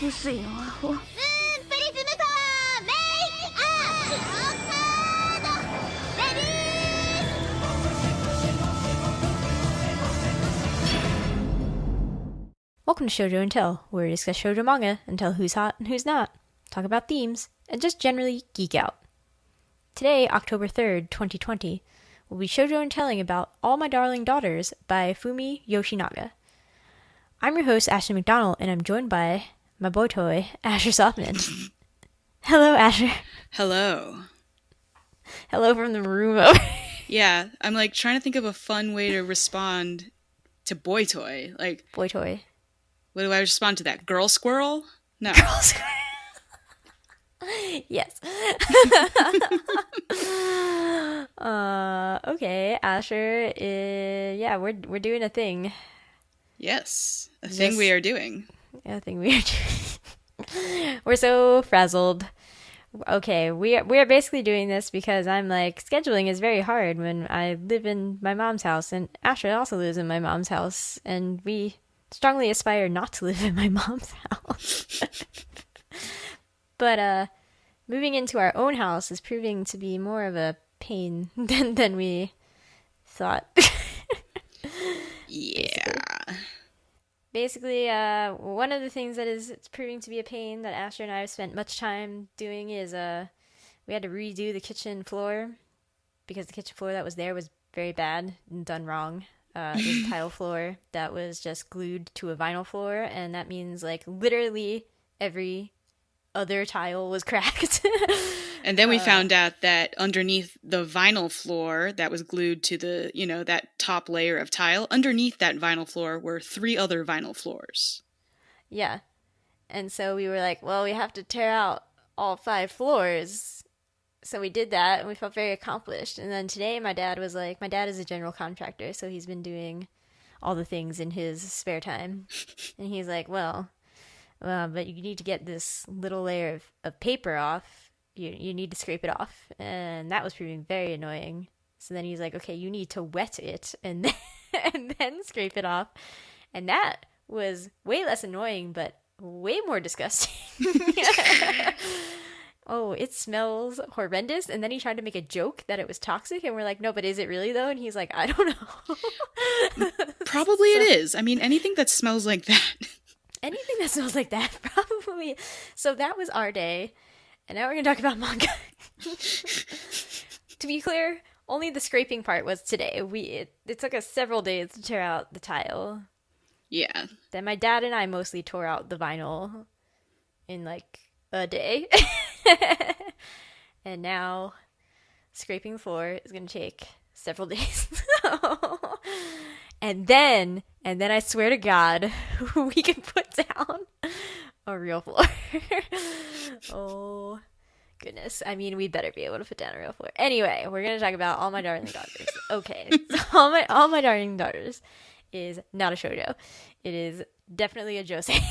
薄いのアホ。プリズムさんメイクアップオッカードレディー。 Welcome to Shojo Tell, where we discuss shoujo manga and tell who's hot and who's not, talk about themes, and just generally geek out. Today, October 3rd, 2020, we'll be shoujo and telling about All My Darling Daughters by Fumi Yoshinaga. I'm your host, Ashley McDonald, and I'm joined by my boytoy, Asher Sofman. Hello, Asher. Hello. Hello from the room over. Yeah, I'm like trying to think of a fun way to respond to boytoy. Like, Boytoy. what do I respond to that? Girl squirrel? No. Girl squirrel. Yes. Okay, Asher. Yeah, we're doing a thing. Yes, a thing we are doing. A thing we are doing. We're so frazzled. Okay, we are basically doing this because I'm like, scheduling is very hard when I live in my mom's house, and Asher also lives in my mom's house, and we strongly aspire not to live in my mom's house. But moving into our own house is proving to be more of a pain than we thought. Yeah. Basically, one of the things that is proving to be a pain that Asher and I have spent much time doing is we had to redo the kitchen floor because the kitchen floor that was there was very bad and done wrong. It was a tile floor that was just glued to a vinyl floor, and that means like literally every other tile was cracked. And then we found out that underneath the vinyl floor that was glued to the, that top layer of tile, underneath that vinyl floor were 3 other vinyl floors. Yeah. And so we were like, well, we have to tear out all 5 floors. So we did that, and we felt very accomplished. And then today my dad was like, my dad is a general contractor, so he's been doing all the things in his spare time. And he's like, well, but you need to get this little layer of paper off. You need to scrape it off. And that was proving very annoying. So then he's like, okay, you need to wet it and then scrape it off. And that was way less annoying, but way more disgusting. Oh, it smells horrendous. And then he tried to make a joke that it was toxic. And we're like, no, but is it really though? And he's like, I don't know. Probably it is. I mean, anything that smells like that. Anything that smells like that, probably. So that was our day. And now we're going to talk about manga. To be clear, only the scraping part was today. It took us several days to tear out the tile. Yeah. Then my dad and I mostly tore out the vinyl in like a day. And now scraping the floor is going to take several days. And then I swear to God, we can put down a real floor. Oh, goodness. I mean, we better be able to put down a real floor. Anyway, we're going to talk about All My Darling Daughters. Okay, so All My Darling Daughters is not a shoujo. It is definitely a josei.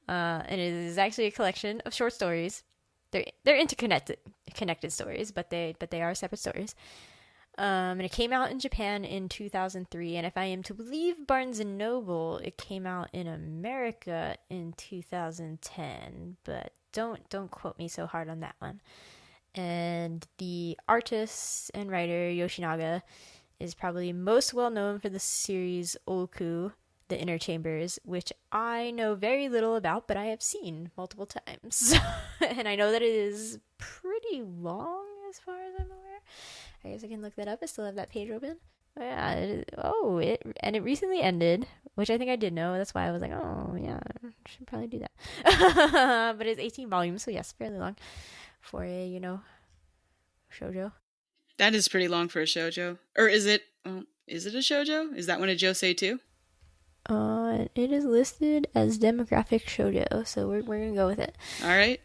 And it is actually a collection of short stories. They're interconnected stories, but they are separate stories. And it came out in Japan in 2003, and if I am to believe Barnes & Noble, it came out in America in 2010, but don't quote me so hard on that one. And the artist and writer Yoshinaga is probably most well known for the series Oku, The Inner Chambers, which I know very little about, but I have seen multiple times. And I know that it is pretty long as far as I'm aware. I guess I can look that up. I still have that page open. Yeah. It recently ended, which I think I did know. That's why I was like, oh yeah, I should probably do that. But it's 18 volumes, so yes, fairly long for a shoujo. That is pretty long for a shoujo. Or is it a shoujo? Is that one a josei too? It is listed as demographic shoujo, so we're gonna go with it. All right.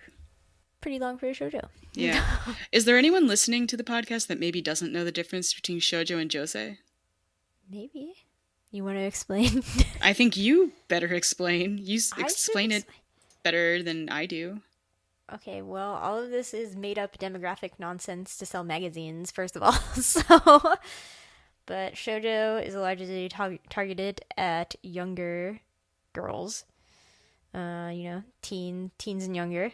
Pretty long for a shoujo. Yeah. Is there anyone listening to the podcast that maybe doesn't know the difference between shoujo and josei? Maybe. You want to explain? I think you better explain. You explain it better than I do. Okay, well, all of this is made up demographic nonsense to sell magazines, first of all. So, but shoujo is largely targeted at younger girls. teens and younger.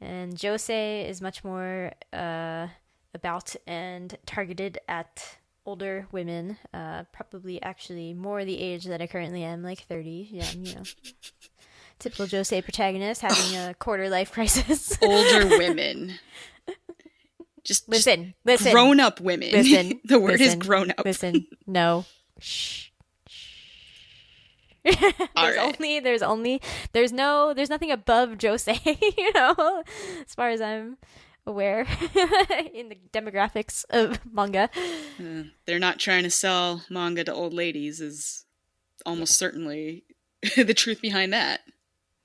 And josei is much more about and targeted at older women, probably actually more the age that I currently am, like 30. Yeah, typical josei protagonist having a quarter life crisis. Older women. Just listen. Grown up women. Listen. The word is grown up. Listen. No. Shh. There's nothing above josei, as far as I'm aware in the demographics of manga. They're not trying to sell manga to old ladies is almost certainly the truth behind that.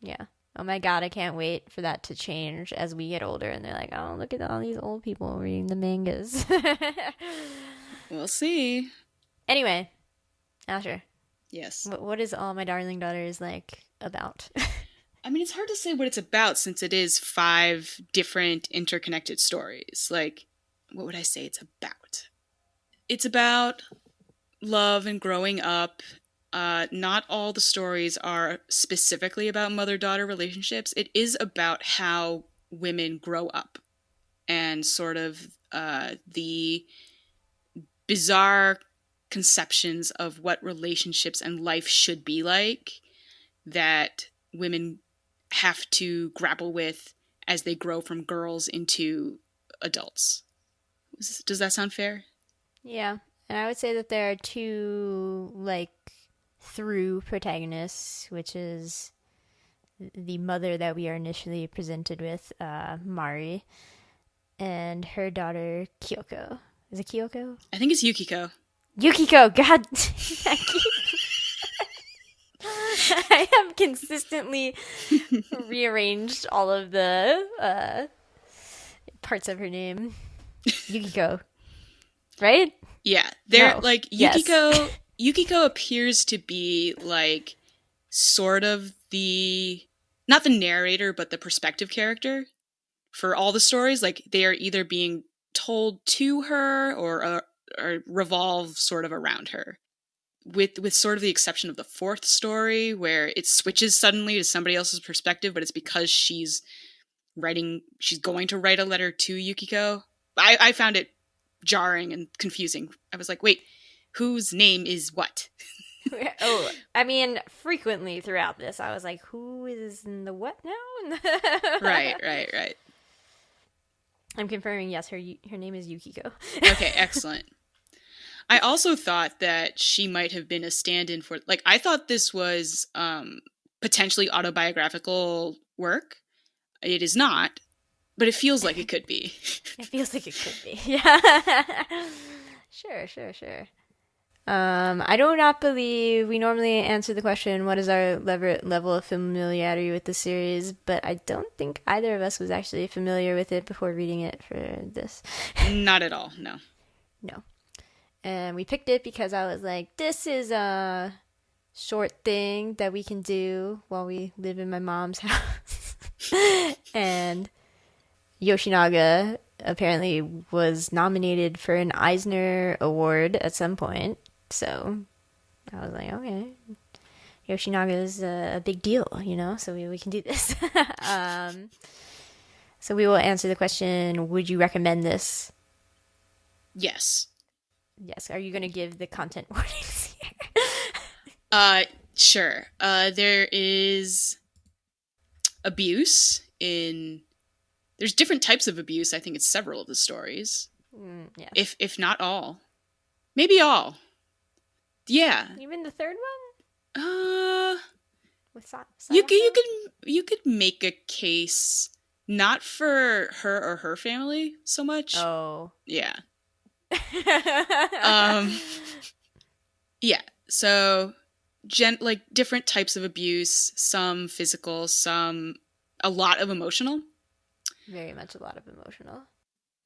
Yeah. Oh my god, I can't wait for that to change as we get older and they're like, oh, look at all these old people reading the mangas. We'll see. Anyway, Asher. Yes. What is All My Darling Daughters about? I mean, it's hard to say what it's about since it is 5 different interconnected stories. Like, what would I say it's about? It's about love and growing up. Not all the stories are specifically about mother-daughter relationships. It is about how women grow up and sort of the bizarre conceptions of what relationships and life should be like that women have to grapple with as they grow from girls into adults. Does that sound fair? Yeah. And I would say that there are 2, through protagonists, which is the mother that we are initially presented with, Mari, and her daughter, Kyoko. Is it Kyoko? I think it's Yukiko. Yukiko, God. I have consistently rearranged all of the parts of her name. Yukiko. Right? Yeah. They're No. Yukiko. Yes. Yukiko appears to be sort of not the narrator, but the perspective character for all the stories. They are either being told to her or revolve sort of around her. With sort of the exception of the 4th story where it switches suddenly to somebody else's perspective, but it's because she's going to write a letter to Yukiko. I found it jarring and confusing. I was like, wait, whose name is what? Oh, I mean, frequently throughout this, I was like, who is in the what now? Right. I'm confirming, yes, her name is Yukiko. Okay, excellent. I also thought that she might have been a stand-in for... I thought this was potentially autobiographical work. It is not, but it feels like it could be. It feels like it could be. Yeah. Sure. I do not believe we normally answer the question, what is our level of familiarity with the series, but I don't think either of us was actually familiar with it before reading it for this. Not at all, no. No. And we picked it because I was like, this is a short thing that we can do while we live in my mom's house. And Yoshinaga apparently was nominated for an Eisner Award at some point. So I was like, okay, Yoshinaga is a big deal, so we can do this. So we will answer the question, would you recommend this? Yes. Yes. Are you going to give the content warnings here? Sure. There is abuse there's different types of abuse. I think it's several of the stories. Yes. If not all. Maybe all. Yeah. Even the third one? With you could make a case not for her or her family so much. Oh. Yeah. Yeah. So different types of abuse, some physical, some a lot of emotional. Very much a lot of emotional.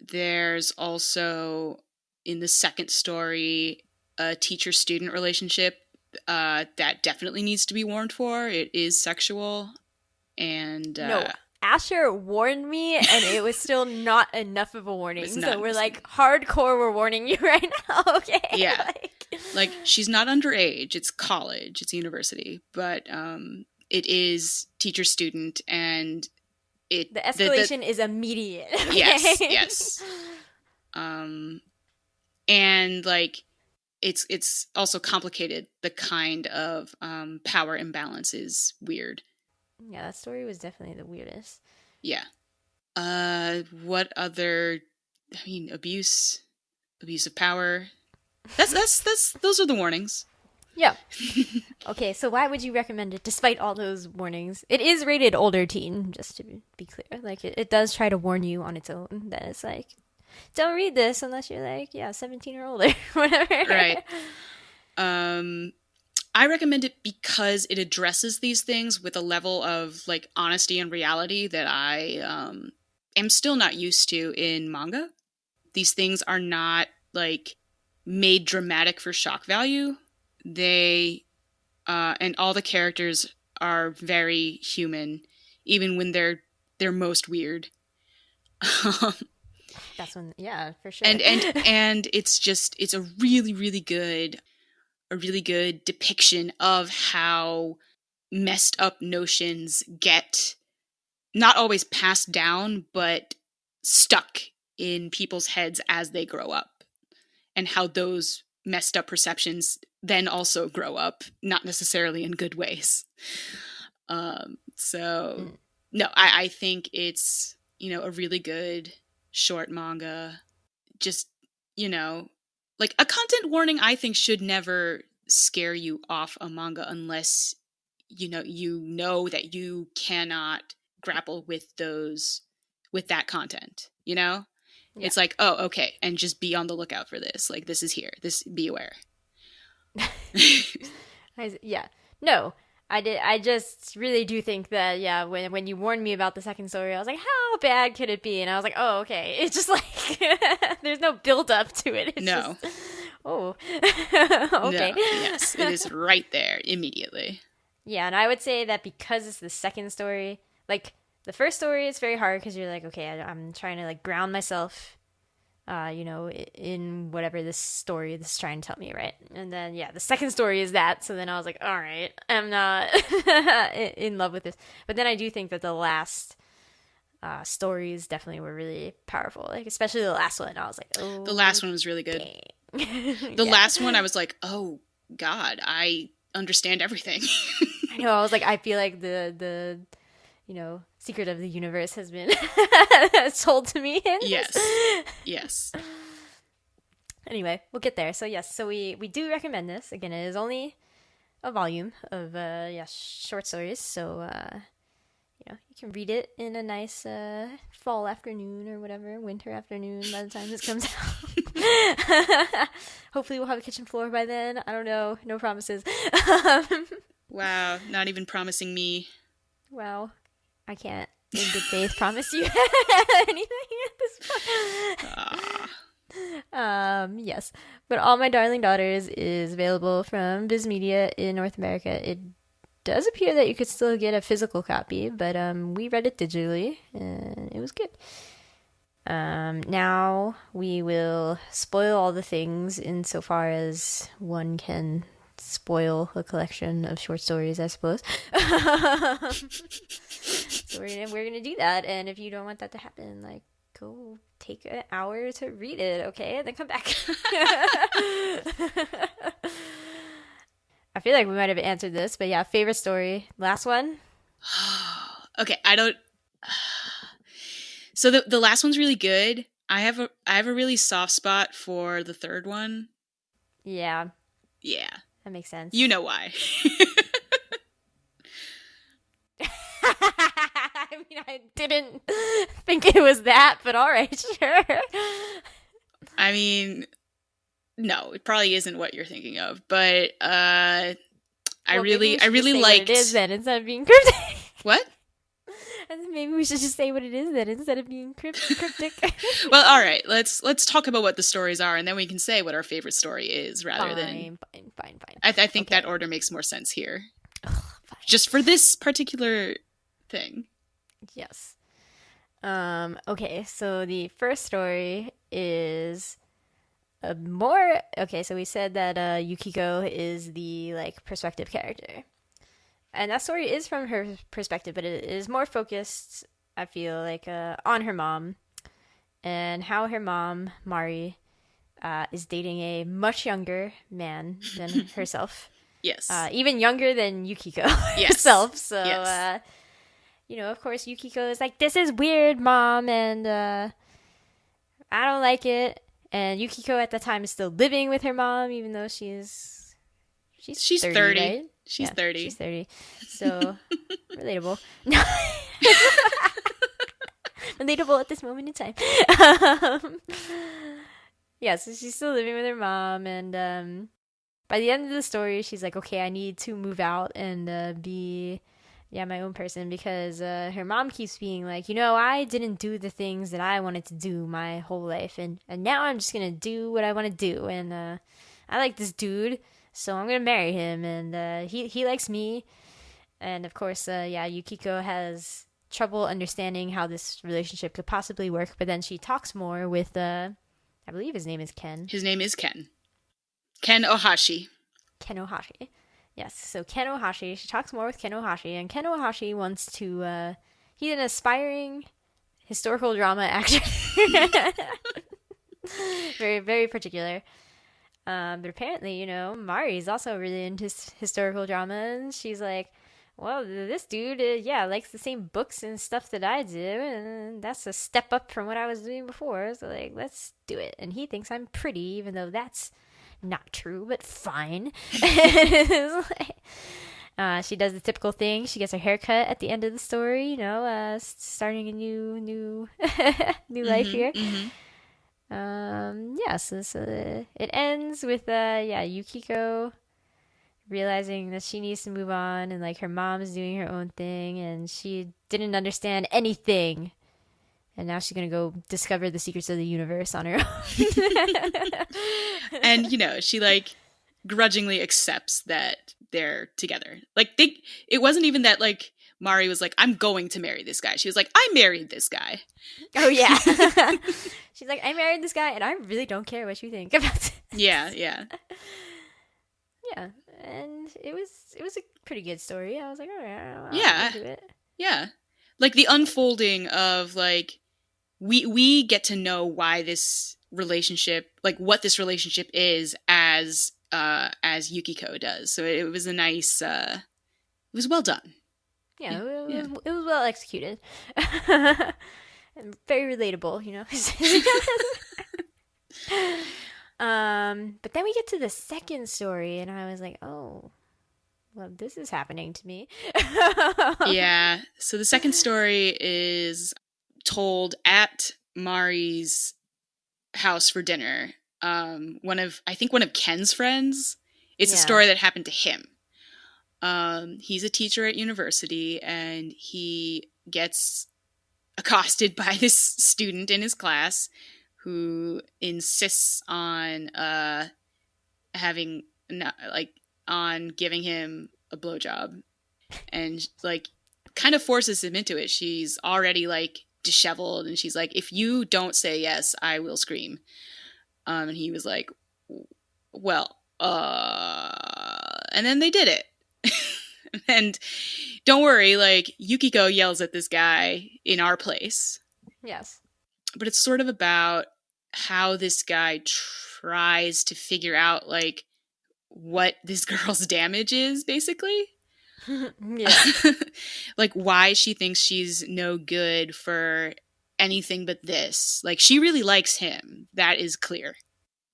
There's also in the second story a teacher-student relationship that definitely needs to be warned for. It is sexual, and no, Asher warned me, and it was still not enough of a warning. So we're hardcore. We're warning you right now. Okay. Yeah. She's not underage. It's college. It's university, but it is teacher student, and the escalation is immediate. Okay? Yes. And like it's also complicated. The kind of power imbalance is weird. Yeah, that story was definitely the weirdest. Yeah. What other? I mean, abuse of power. That's those are the warnings. Yeah. Okay, so why would you recommend it despite all those warnings? It is rated older teen, just to be clear. Like, it does try to warn you on its own that it's like, don't read this unless you're like, 17 or older, whatever. Right. I recommend it because it addresses these things with a level of like honesty and reality that I am still not used to in manga. These things are not like made dramatic for shock value. They and all the characters are very human, even when they're most weird. That's when, yeah, for sure. And it's a really good depiction of how messed up notions get not always passed down, but stuck in people's heads as they grow up, and how those messed up perceptions then also grow up, not necessarily in good ways. No, I think it's, a really good short manga. Just, like a content warning, I think should never scare you off a manga unless, you know that you cannot grapple with that content, Yeah. It's like, oh, okay. And just be on the lookout for this. Like, this is here. Be aware. Yeah. No, I just really do think that, when you warned me about the second story, I was like, how bad could it be? And I was like, oh, okay. It's just like, there's no build up to it. It's no. Just, oh, okay. No, yes, it is right there immediately. Yeah, and I would say that because it's the second story, like, the first story is very hard because you're like, okay, I'm trying to like ground myself, in whatever this story is trying to tell me, right? And then, the second story is that. So then I was like, all right, I'm not in love with this. But then I do think that the last stories definitely were really powerful. Like, especially the last one. I was like, oh. The last one was really good. The last one, I was like, oh, God, I understand everything. I know. I was like, I feel like the secret of the universe has been told to me. Yes. Anyway, we'll get there. So yes, we do recommend this. Again, it is only a volume of short stories. So you can read it in a nice fall afternoon or whatever, winter afternoon by the time this comes out. Hopefully we'll have a kitchen floor by then. I don't know. No promises. Wow, not even promising me. Wow. I can't, in good faith, promise you anything at this point. Yes. But All My Darling Daughters is available from Viz Media in North America. It does appear that you could still get a physical copy, but we read it digitally, and it was good. Now we will spoil all the things insofar as one can spoil a collection of short stories, I suppose. So we're gonna do that, and if you don't want that to happen, like, go take an hour to read it, okay, and then come back. I feel like we might have answered this, but favorite story, last one. Okay, I don't. So the last one's really good. I have a really soft spot for the third one. Yeah. Yeah. That makes sense. You know why. I mean, I didn't think it was that, but all right, sure. I mean, no, it probably isn't what you're thinking of, but I really liked. What it is then instead of being cryptic. What? Maybe we should just say what it is then instead of being cryptic. Well, all right. Let's talk about what the stories are, and then we can say what our favorite story is, rather than. Fine. I think that order makes more sense here. Just for this particular thing. Yes. Okay, so the first story is so we said that Yukiko is the like perspective character. And that story is from her perspective, but it is more focused, I feel like, on her mom and how her mom, Mari, is dating a much younger man than herself. Yes. Even younger than Yukiko Yes. herself. So, Yes. of course, Yukiko is like, this is weird, Mom, and I don't like it. And Yukiko at the time is still living with her mom, even though she's 30, right? She's 30. She's 30. So, relatable. Relatable at this moment in time. So she's still living with her mom, and by the end of the story, she's like, okay, I need to move out and be my own person, because her mom keeps being like, I didn't do the things that I wanted to do my whole life, and now I'm just gonna do what I want to do, and I like this dude, so I'm gonna marry him, and he likes me, and of course, Yukiko has trouble understanding how this relationship could possibly work, but then she talks more with I believe his name is Ken. His name is Ken. Ken Ohashi. Ken Ohashi. Yes, so Ken Ohashi. She talks more with Ken Ohashi, and Ken Ohashi wants to, he's an aspiring historical drama actor. Very, very particular. But apparently, Mari's also really into historical drama, and she's like, well, this dude, likes the same books and stuff that I do, and that's a step up from what I was doing before, so, like, let's do it. And he thinks I'm pretty, even though that's not true, but fine. She does the typical thing. She gets her haircut at the end of the story, starting a new new life here. So it ends with Yukiko realizing that she needs to move on, and like her mom's doing her own thing, and she didn't understand anything, and now she's gonna go discover the secrets of the universe on her own. And she like grudgingly accepts that they're together. Like it wasn't even that like Mari was like, I'm going to marry this guy. She was like, I married this guy. Oh yeah. She's like, I married this guy and I really don't care what you think about it. Yeah. Yeah, and it was a pretty good story. I was like, all right, I'll do it. Yeah. Like the unfolding of like we get to know why this relationship, like what this relationship is as Yukiko does. So it was a nice it was well done. Yeah, it was well executed. And very relatable, But then we get to the second story, and I was like, oh, well, this is happening to me. Yeah. So the second story is told at Mari's house for dinner. One of Ken's friends. It's a story that happened to him. He's a teacher at university, and he gets accosted by this student in his class who insists on on giving him a blowjob, and like kind of forces him into it. She's already like disheveled, and she's like, if you don't say yes, I will scream. And he was like, well, and then they did it. And don't worry, like Yukiko yells at this guy in our place. Yes. But it's sort of about how this guy tries to figure out like what this girl's damage is, basically. Yeah. Like why she thinks she's no good for anything but this. Like she really likes him. That is clear.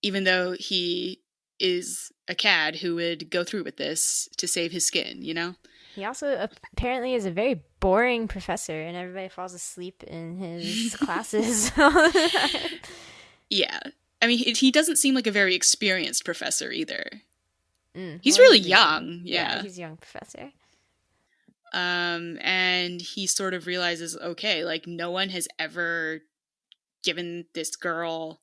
Even though he is a cad who would go through with this to save his skin, He also apparently is a very boring professor, and everybody falls asleep in his classes. Yeah. I mean, he doesn't seem like a very experienced professor either. He's really young. Yeah, he's a young professor. And he sort of realizes, okay, like no one has ever given this girl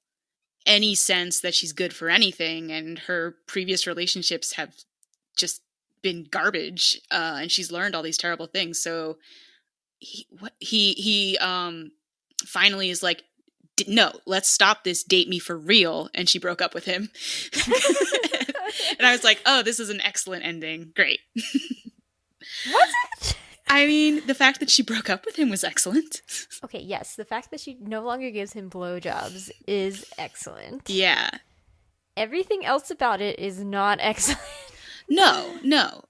any sense that she's good for anything, and her previous relationships have just been garbage, and she's learned all these terrible things. So he finally is like, no, let's stop this, date me for real. And she broke up with him. And I was like, oh, this is an excellent ending. Great. Was it? I mean, the fact that she broke up with him was excellent. Okay, yes, the fact that she no longer gives him blowjobs is excellent. Yeah. Everything else about it is not excellent. No.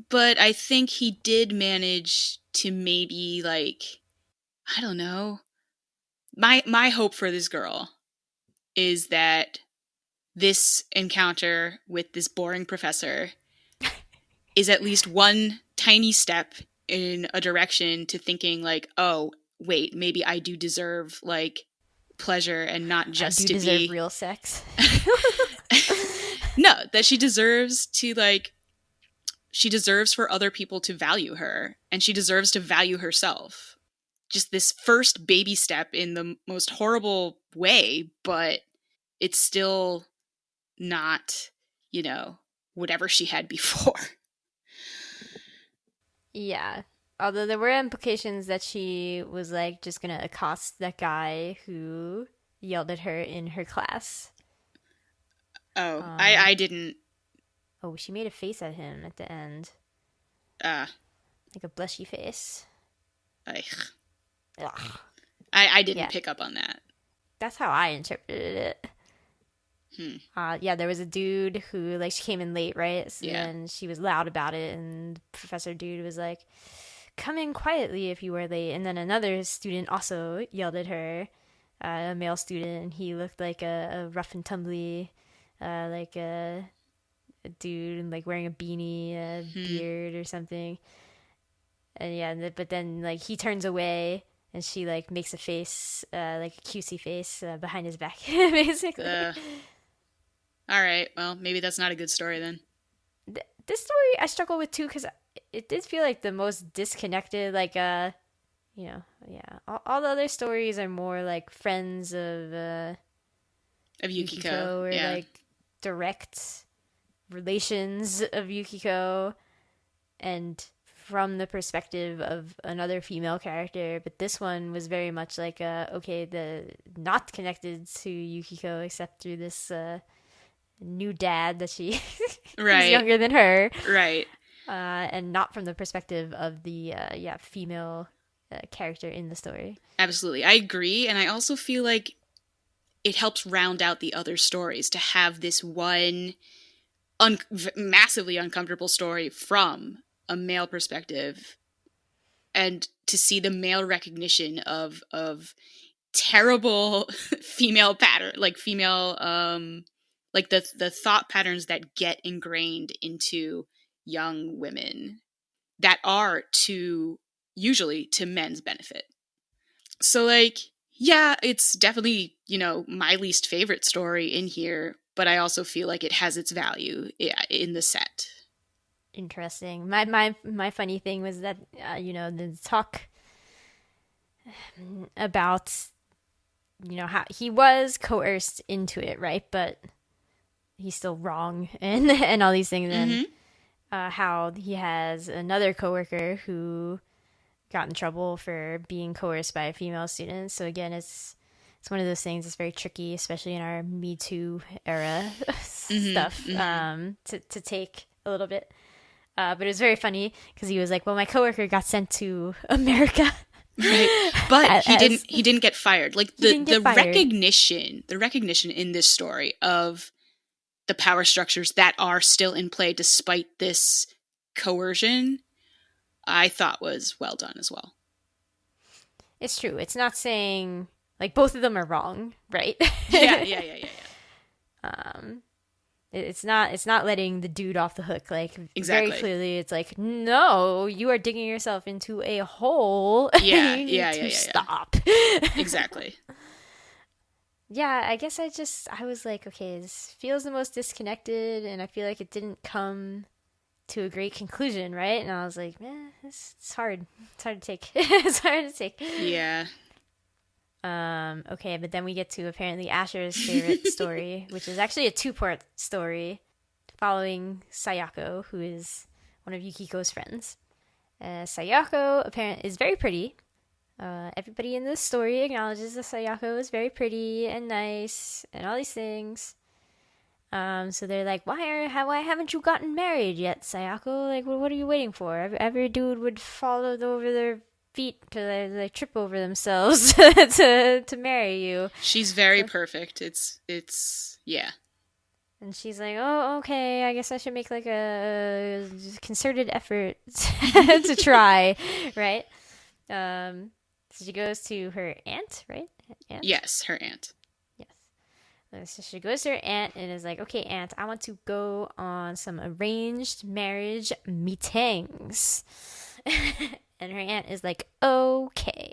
But I think he did manage to maybe, like, I don't know. My hope for this girl is that this encounter with this boring professor is at least one tiny step in a direction to thinking, like, oh, wait, maybe I do deserve, like, pleasure and not just I do to deserve be real sex. No, that she deserves to, like, she deserves for other people to value her, and she deserves to value herself. Just this first baby step in the most horrible way, but it's still not, whatever she had before. Yeah. Although there were implications that she was like just gonna accost that guy who yelled at her in her class. Oh, I didn't. Oh, she made a face at him at the end. Like a blushy face. I Ugh. didn't pick up on that. That's how I interpreted it. Yeah, there was a dude who, like, she came in late, right? So then she was loud about it, and Professor Dude was like, come in quietly if you were late. And then another student also yelled at her, a male student, and he looked like a rough and tumbly, like a dude, like, wearing a beanie, a beard or something. And yeah, but then, like, he turns away, and she, like, makes a face, like a cutesy face behind his back, basically. All right, well, maybe that's not a good story then. This story I struggle with too, because it did feel like the most disconnected, like, All the other stories are more like friends of Yukiko, or like direct relations of Yukiko, and from the perspective of another female character. But this one was very much like, the not connected to Yukiko except through this new dad that she is younger than her, right? And not from the perspective of the female character in the story. Absolutely, I agree, and I also feel like it helps round out the other stories to have this one massively uncomfortable story from a male perspective, and to see the male recognition of terrible female pattern, like female like the thought patterns that get ingrained into young women that are usually to men's benefit. So, like, yeah, it's definitely, my least favorite story in here, but I also feel like it has its value in the set. Interesting. My funny thing was that the talk about how he was coerced into it, right? But he's still wrong and all these things. And how he has another coworker who got in trouble for being coerced by a female student. So again, it's one of those things that's very tricky, especially in our Me Too era stuff, to take a little bit. But it was very funny because he was like, well, my coworker got sent to America. Right. But he didn't get fired. Like the recognition in this story of the power structures that are still in play despite this coercion, I thought was well done as well. It's true. It's not saying, like, both of them are wrong, right? Yeah. It's not letting the dude off the hook. Like, exactly. Very clearly, it's like, no, you are digging yourself into a hole. Yeah, you need to stop. Exactly. Yeah, I guess I was like, okay, this feels the most disconnected, and I feel like it didn't come to a great conclusion, right? And I was like, man, it's hard. It's hard to take. It's hard to take. Yeah. Okay, but then we get to apparently Asher's favorite story, which is actually a 2-part story following Sayako, who is one of Yukiko's friends. Sayako apparently is very pretty. Everybody in this story acknowledges that Sayako is very pretty and nice and all these things. So they're like, why haven't you gotten married yet, Sayako? Like, what are you waiting for? Every dude would fall over their feet to they trip over themselves to marry you. She's very perfect. It's yeah. And she's like, oh, okay, I guess I should make like a concerted effort to try, right? So she goes to her aunt, right? Aunt? Yes, her aunt. Yes. So she goes to her aunt and is like, okay, aunt, I want to go on some arranged marriage meetings. And her aunt is like, okay.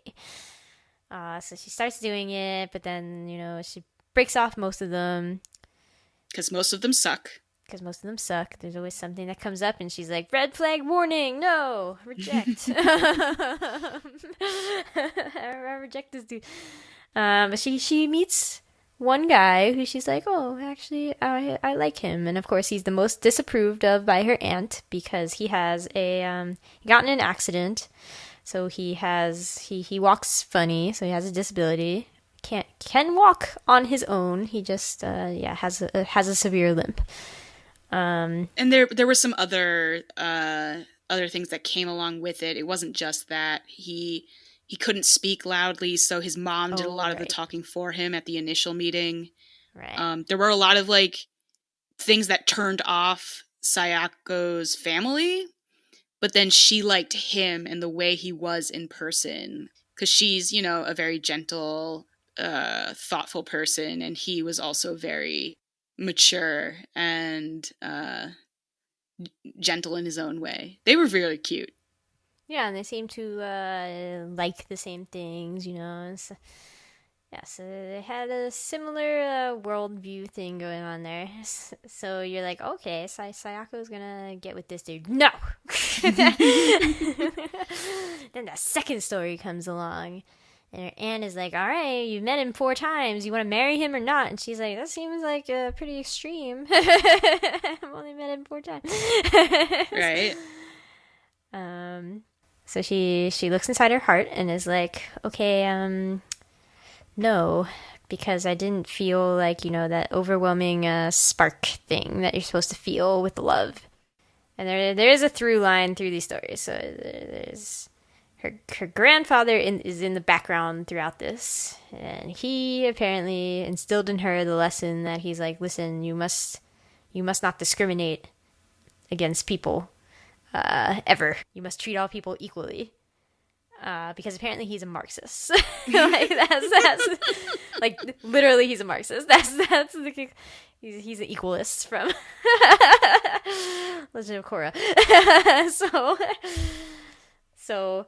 So she starts doing it, but then, she breaks off most of them. Because most of them suck. There's always something that comes up, and she's like, red flag warning, no, reject. I reject this dude. But she meets one guy who she's like, oh, actually, I like him. And of course, he's the most disapproved of by her aunt because he has he got in an accident. So he walks funny, so he has a disability. Can walk on his own. He just has a severe limp. And there were some other things that came along with it. It wasn't just that he couldn't speak loudly, so his mom did a lot of the talking for him at the initial meeting. Right. There were a lot of like things that turned off Sayako's family, but then she liked him and the way he was in person because she's a very gentle, thoughtful person, and he was also very mature and gentle in his own way. They were really cute. Yeah, and they seem to like the same things, And so they had a similar worldview thing going on there. So you're like, okay, Sayako's gonna get with this dude. No! Then the second story comes along. And her aunt is like, all right, you've met him 4 times. You want to marry him or not? And she's like, that seems like pretty extreme. I've only met him 4 times. Right. So she looks inside her heart and is like, okay, no, because I didn't feel like, that overwhelming spark thing that you're supposed to feel with love. And there is a through line through these stories. So there's... Her grandfather is in the background throughout this, and he apparently instilled in her the lesson that he's like, listen, you must not discriminate against people ever. You must treat all people equally, because apparently he's a Marxist. Like that's like literally he's a Marxist. That's the he's an equalist from Legend of Korra. So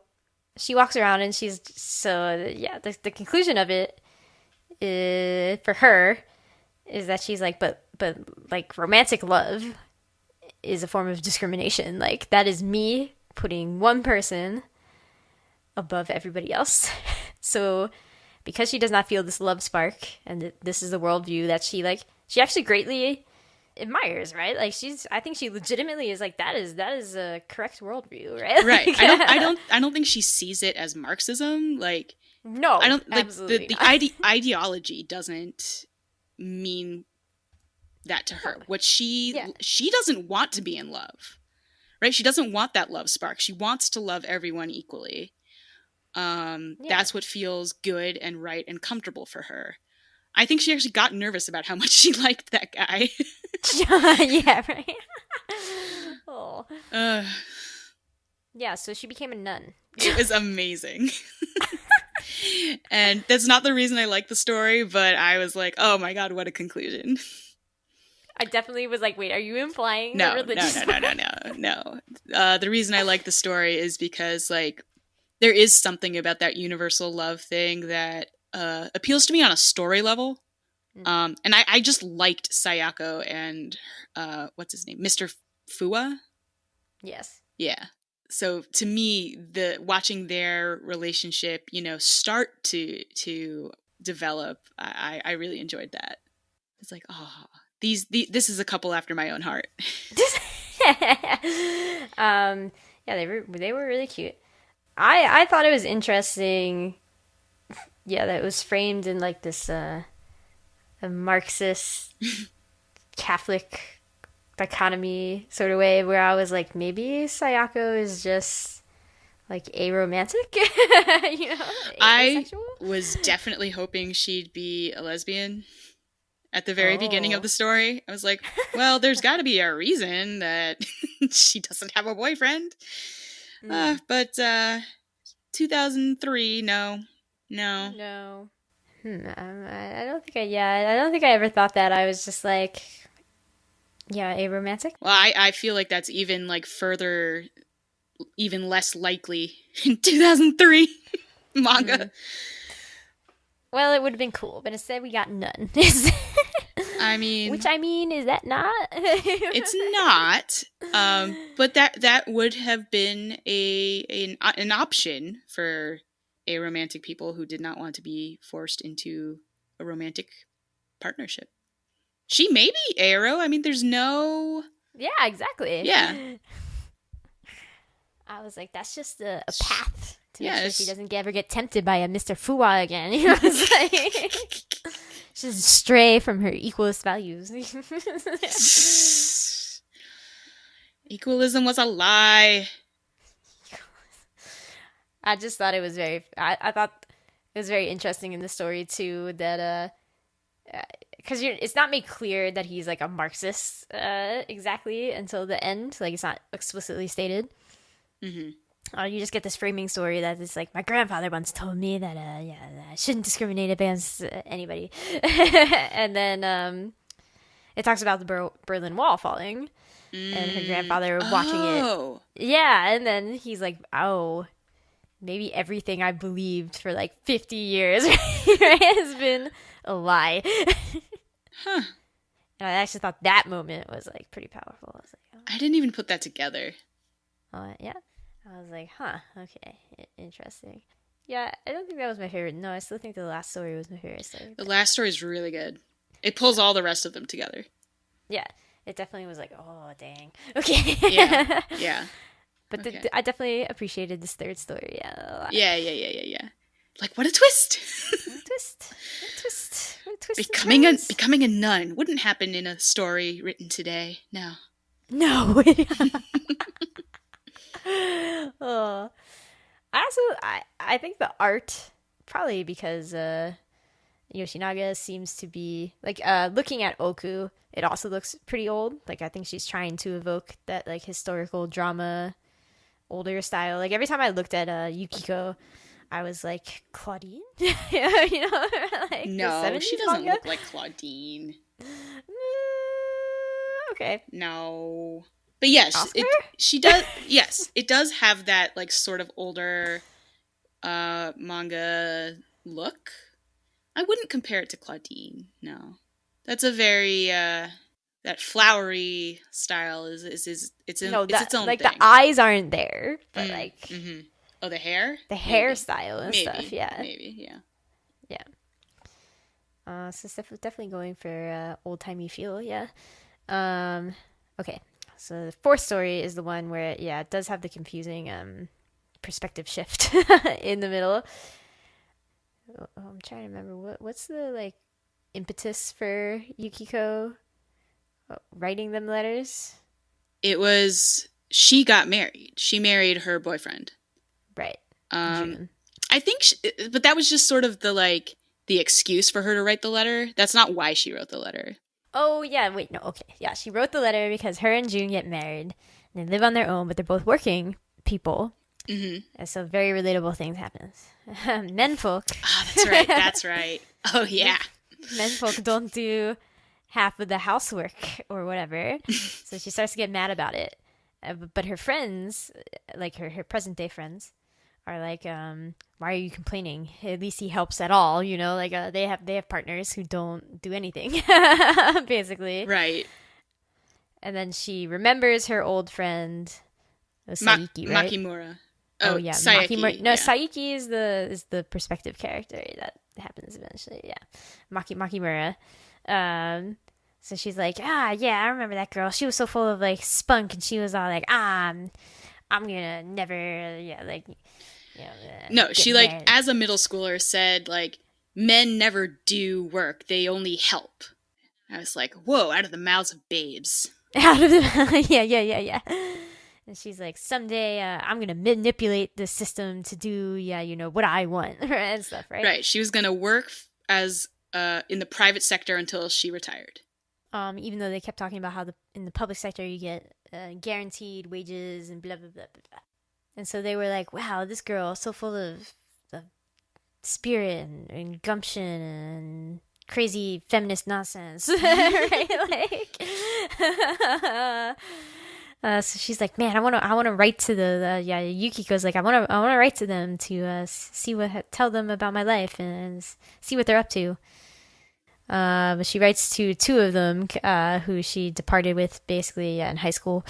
she walks around and she's the conclusion of it is, for her, is that she's like, but like romantic love is a form of discrimination. Like that is me putting one person above everybody else. So because she does not feel this love spark, and this is the worldview that she actually greatly admires, right? Like I think she legitimately is like, that is a correct worldview, right? Right. Like, I don't think she sees it as Marxism. Like, no, I don't like absolutely the ideology doesn't mean that to her. What she doesn't want to be in love, right? She doesn't want that love spark. She wants to love everyone equally. That's what feels good and right and comfortable for her. I think she actually got nervous about how much she liked that guy. Yeah, right. Oh. Yeah, so she became a nun. It was amazing. And that's not the reason I like the story, but I was like, oh my god, what a conclusion. I definitely was like, wait, are you implying No. The reason I like the story is because, like, there is something about that universal love thing that appeals to me on a story level. And I just liked Sayako and what's his name? Mr. Fua? Yes. Yeah. So to me, watching their relationship, start to develop, I really enjoyed that. It's like, this is a couple after my own heart. Yeah, they were really cute. I thought it was interesting. Yeah, that it was framed in like this a Marxist Catholic dichotomy sort of way where I was like, maybe Sayako is just like aromantic, you know, I asexual. was definitely hoping she'd be a lesbian at the very beginning of the story. I was like, well, there's got to be a reason that she doesn't have a boyfriend. But 2003, no. I don't think I don't think I ever thought that. I was just like, yeah, aromantic. Well, I feel like that's even like further, even less likely in 2003 manga. Well, it would have been cool, but instead we got none. I mean, is that not? It's not. But that would have been an option for aromantic people who did not want to be forced into a romantic partnership. She may be aro. I mean, there's no. Yeah, exactly. Yeah. I was like, that's just a path to make sure she doesn't ever get tempted by a Mr. Fuwa again. You know, it's like just stray from her equalist values. Equalism was a lie. I just thought it was I thought it was very interesting in the story too that because it's not made clear that he's like a Marxist exactly until the end. Like it's not explicitly stated. You just get this framing story that it's like, my grandfather once told me that I shouldn't discriminate against anybody. And then it talks about the Berlin Wall falling and her grandfather watching it. Yeah, and then he's like, oh, maybe everything I believed for like 50 years has been a lie. And I actually thought that moment was like pretty powerful. I was like, oh. I didn't even put that together. Yeah. I was like, okay, interesting. Yeah, I don't think that was my favorite. No, I still think the last story was my favorite story. The last story is really good. It pulls all the rest of them together. Yeah, it definitely was like, oh, dang. Okay. Yeah. But I definitely appreciated this third story. Yeah, a lot. Yeah. Like, what a twist! What a twist! Becoming a nun wouldn't happen in a story written today. No. Oh. I think the art, probably because Yoshinaga seems to be like looking at Oku, it also looks pretty old. Like I think she's trying to evoke that like historical drama older style. Like every time I looked at Yukiko, I was like, Claudine? You know, like no, she doesn't manga? look like Claudine. Okay. No. But yes, she does. Yes, it does have that like sort of older manga look. I wouldn't compare it to Claudine. No, that's a very that flowery style is it's its own like thing. The eyes aren't there, but like oh, the hair, hairstyle and maybe, stuff. Yeah, maybe, yeah. So it's definitely going for old timey feel. Yeah. Okay. So the fourth story is the one where it does have the confusing perspective shift in the middle. I'm trying to remember what's the like impetus for Yukiko writing them letters. It was she got married. She married her boyfriend. Right. I think, but that was just sort of the excuse for her to write the letter. That's not why she wrote the letter. Oh, yeah, wait, no, okay. Yeah, she wrote the letter because her and June get married. And they live on their own, but they're both working people. And so very relatable things happen. Menfolk. Oh, that's right. Oh, yeah. Menfolk don't do half of the housework or whatever. So she starts to get mad about it. But her friends, like her present-day friends, are like, why are you complaining? At least he helps at all, you know? Like they have partners who don't do anything, basically. Right. And then she remembers her old friend Saiki, right? Makimura. Oh yeah, Saiki. Makimura. No, yeah. Saiki is the perspective character that happens eventually. Yeah, Makimura. So she's like, yeah, I remember that girl. She was so full of like spunk, and she was all like, I'm gonna never, No, she married. as a middle schooler said men never do work; they only help. I was like, whoa, out of the mouths of babes. Out of the yeah. And she's like, someday I'm gonna manipulate the system to do what I want and stuff, right? Right. She was gonna work as in the private sector until she retired. Even though they kept talking about how in the public sector you get guaranteed wages and blah blah blah blah blah. And so they were like, wow, this girl is so full of spirit and gumption and crazy feminist nonsense, right? So she's like, man, I want to write to the Yukiko's like, I want to write to them to tell them about my life and see what they're up to. But she writes to two of them who she departed with basically in high school.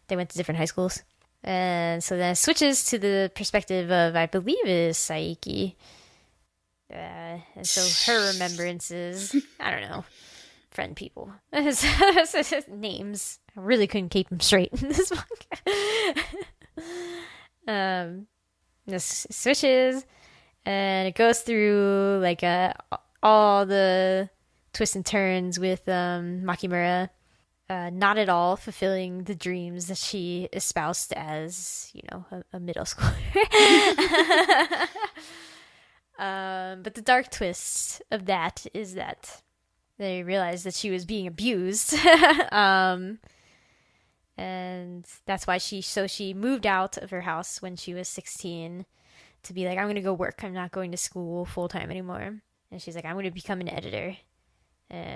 They went to different high schools. And so then it switches to the perspective of, I believe, is Saiki. And so her remembrances, I don't know, friend people. Names. I really couldn't keep them straight in this manga. This switches, and it goes through like all the twists and turns with Makimura. Not at all fulfilling the dreams that she espoused as, a middle schooler. But the dark twist of that is that they realized that she was being abused. And that's why she moved out of her house when she was 16 to be like, I'm going to go work. I'm not going to school full time anymore. And she's like, I'm going to become an editor.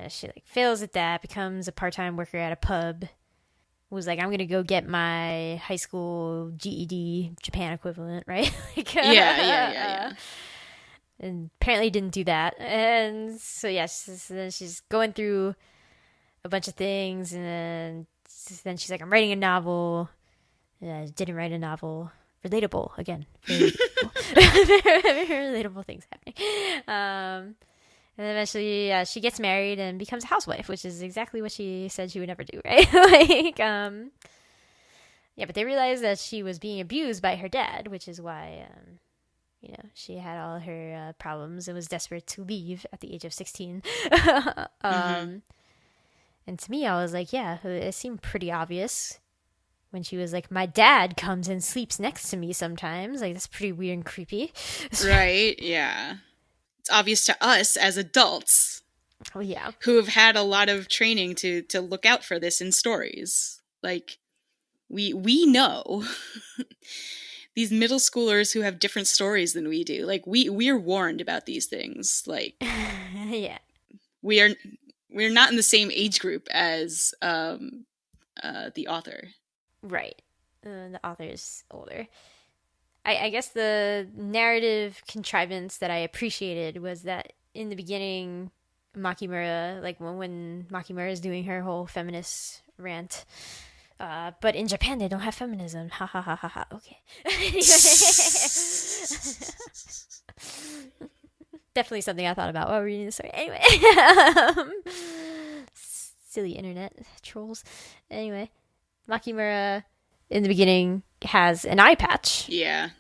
She fails at that, becomes a part-time worker at a pub. Was like, I'm going to go get my high school GED Japan equivalent, right? Yeah. And apparently didn't do that. And so, then she's going through a bunch of things. And then she's like, I'm writing a novel. Didn't write a novel. Relatable, again. Very relatable. Very relatable things happening. And eventually she gets married and becomes a housewife, which is exactly what she said she would never do, right? But they realized that she was being abused by her dad, which is why, she had all her problems and was desperate to leave at the age of 16. And to me, I was like, yeah, it seemed pretty obvious when she was like, my dad comes and sleeps next to me sometimes. Like, that's pretty weird and creepy. Right, yeah. It's obvious to us as adults. Oh, yeah. Who have had a lot of training to look out for this in stories. Like, we know these middle schoolers who have different stories than we do. Like, we're warned about these things. Like, yeah. We're not in the same age group as the author. Right. The author's older. I guess the narrative contrivance that I appreciated was that in the beginning, Makimura, like when Makimura is doing her whole feminist rant, but in Japan they don't have feminism. Ha ha ha ha ha. Okay. Definitely something I thought about while reading the story. Anyway. Silly internet trolls. Anyway, Makimura in the beginning has an eye patch. Yeah.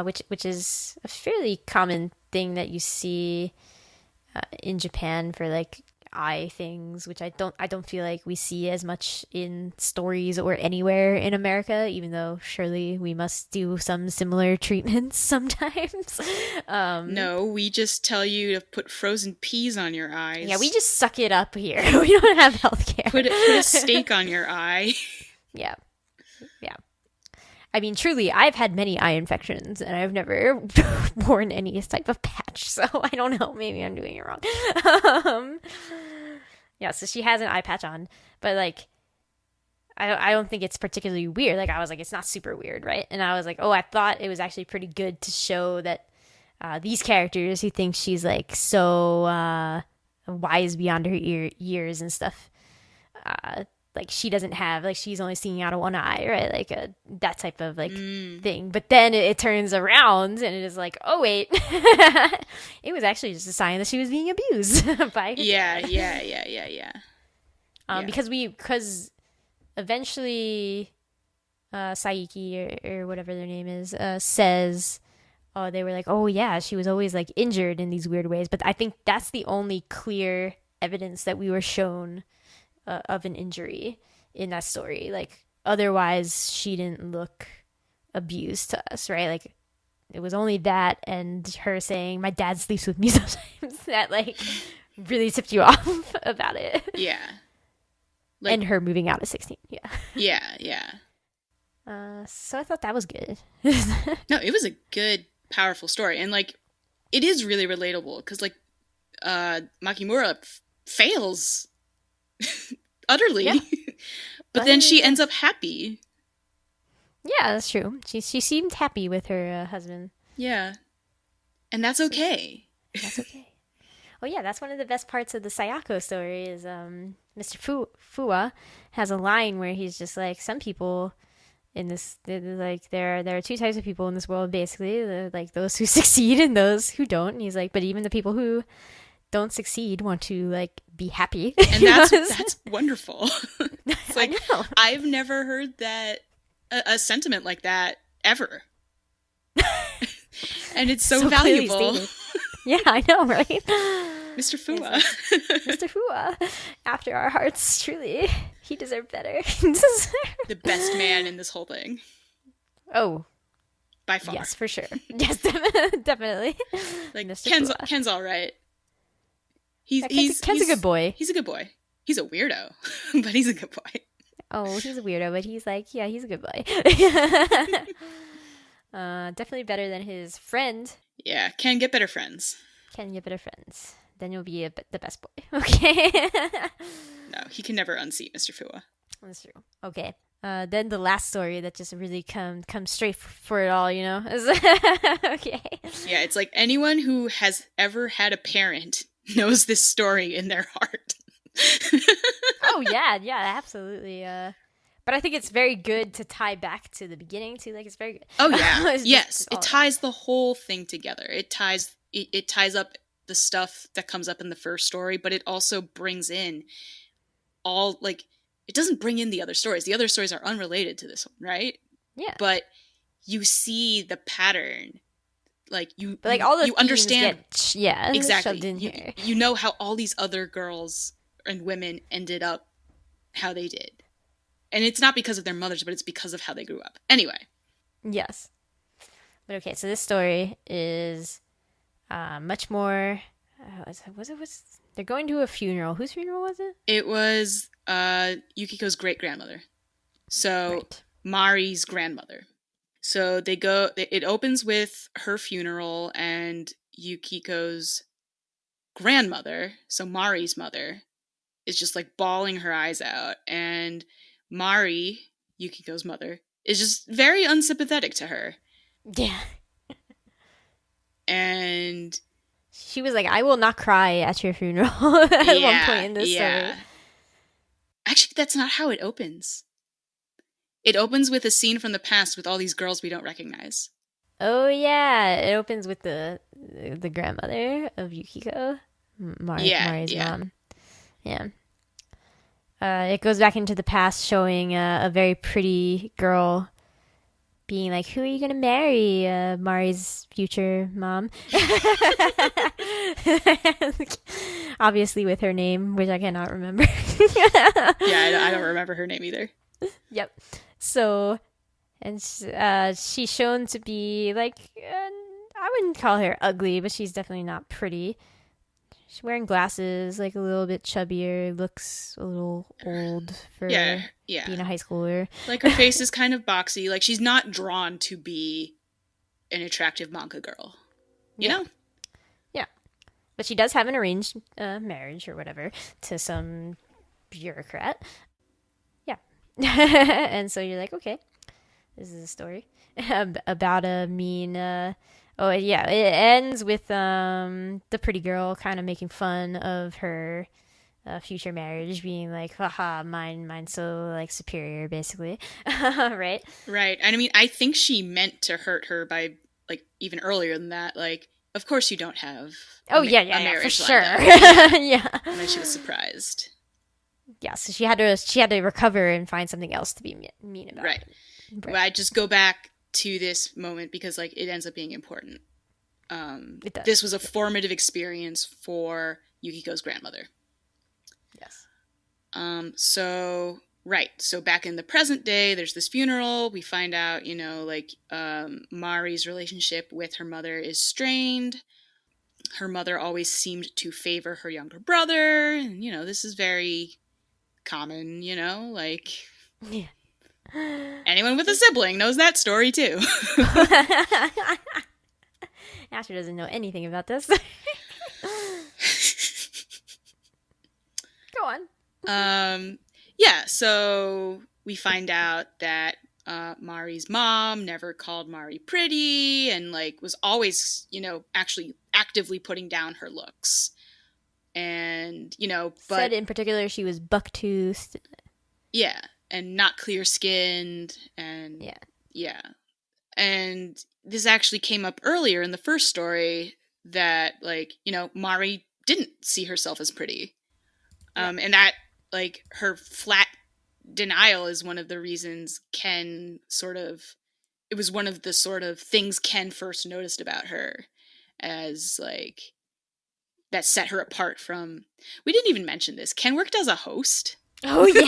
Which is a fairly common thing that you see in Japan for like eye things, which I don't feel like we see as much in stories or anywhere in America, even though surely we must do some similar treatments sometimes. No, we just tell you to put frozen peas on your eyes. Yeah, we just suck it up here. We don't have healthcare. Put a steak on your eye. Yeah. I mean, truly, I've had many eye infections, and I've never worn any type of patch, so I don't know. Maybe I'm doing it wrong. So she has an eye patch on, but, like, I don't think it's particularly weird. Like, I was like, it's not super weird, right? And I was like, I thought it was actually pretty good to show that these characters who think she's, like, so wise beyond her years and stuff, like she doesn't have, like she's only seeing out of one eye, right? Like that type of like thing. But then it turns around and it is like, oh wait, it was actually just a sign that she was being abused by her dad. Because eventually Saiki or whatever their name is says, they were like, oh yeah, she was always like injured in these weird ways. But I think that's the only clear evidence that we were shown of an injury in that story. Like, otherwise she didn't look abused to us, right? Like, it was only that and her saying, my dad sleeps with me sometimes, that, like, really tipped you off about it. Yeah. Like, and her moving out at 16. Yeah. Yeah. So I thought that was good. No, it was a good, powerful story. And, like, it is really relatable because, like, Makimura fails utterly. Yeah. But then she ends up happy. Yeah, that's true. She seemed happy with her husband. Yeah. And that's okay. That's okay. Oh, yeah, that's one of the best parts of the Sayako story is Mr. Fua has a line where he's just like, some people in this, like, there are two types of people in this world, basically. Like, those who succeed and those who don't. And he's like, but even the people who don't succeed want to, like, be happy. And that's wonderful. It's like, I've never heard that, a sentiment like that, ever. And it's so valuable. Yeah, I know, right? Mr. Fua. Like, Mr. Fua, after our hearts, truly, he deserved better. The best man in this whole thing. Oh. By far. Yes, for sure. Yes, definitely. Like, Ken's all right. Ken's a good boy. He's a good boy. He's a weirdo, but he's a good boy. Oh, he's a weirdo, but he's like, yeah, he's a good boy. Definitely better than his friend. Yeah, Ken, get better friends. Then you'll be the best boy. Okay. No, he can never unseat Mr. Fua. That's true. Okay. Then the last story that just really comes straight for it all, you know? Okay. Yeah, it's like anyone who has ever had a parent knows this story in their heart. Oh, yeah, absolutely. But I think it's very good to tie back to the beginning, too. Like, it's very good. Oh, yeah. Yes, it ties the whole thing together. It ties up the stuff that comes up in the first story, but it also brings in all, like, it doesn't bring in the other stories. The other stories are unrelated to this one, right? Yeah. But you see the pattern. Like, you understand. Exactly. Shoved in here. You know how all these other girls and women ended up how they did. And it's not because of their mothers, but it's because of how they grew up. Anyway. Yes. But okay, so this story is much more... they're going to a funeral. Whose funeral was it? It was Yukiko's great-grandmother. So, right. Mari's grandmother. So it opens with her funeral and Yukiko's grandmother, so Mari's mother, is just like bawling her eyes out. And Mari, Yukiko's mother, is just very unsympathetic to her. Yeah. And she was like, I will not cry at your funeral at one point in this story. Actually, that's not how it opens. It opens with a scene from the past with all these girls we don't recognize. Oh, yeah. It opens with the grandmother of Yukiko. Mari's mom. Yeah. It goes back into the past, showing a very pretty girl being like, who are you going to marry? Mari's future mom. Obviously with her name, which I cannot remember. I don't remember her name either. Yep. So, and she's shown to be, like, I wouldn't call her ugly, but she's definitely not pretty. She's wearing glasses, like a little bit chubbier, looks a little old for being a high schooler. Like, her face is kind of boxy. Like, she's not drawn to be an attractive manga girl. You know? Yeah. But she does have an arranged marriage or whatever to some bureaucrat. Yeah. And so you're like, okay, this is a story about a mean... it ends with the pretty girl kind of making fun of her future marriage, being like, haha, mine's so, like, superior, basically. Right? Right. And I mean, I think she meant to hurt her by, like, even earlier than that, like, of course you don't have a marriage for sure. Yeah. And then she was surprised. Yeah, so she had to recover and find something else to be mean about. Right. Well, I just go back to this moment because, like, it ends up being important. It does. This was a formative experience for Yukiko's grandmother. So back in the present day, there's this funeral. We find out, Mari's relationship with her mother is strained. Her mother always seemed to favor her younger brother. And, this is very common, Yeah. anyone with a sibling knows that story too. Asher doesn't know anything about this. Go on. So we find out that Mari's mom never called Mari pretty and was always, actually actively putting down her looks. And, but said in particular she was buck-toothed. Yeah, and not clear-skinned and yeah. And this actually came up earlier in the first story that Mari didn't see herself as pretty. And that her flat denial is one of the reasons Ken it was one of the sort of things Ken first noticed about her as that set her apart from. We didn't even mention this. Ken worked as a host. Oh yeah.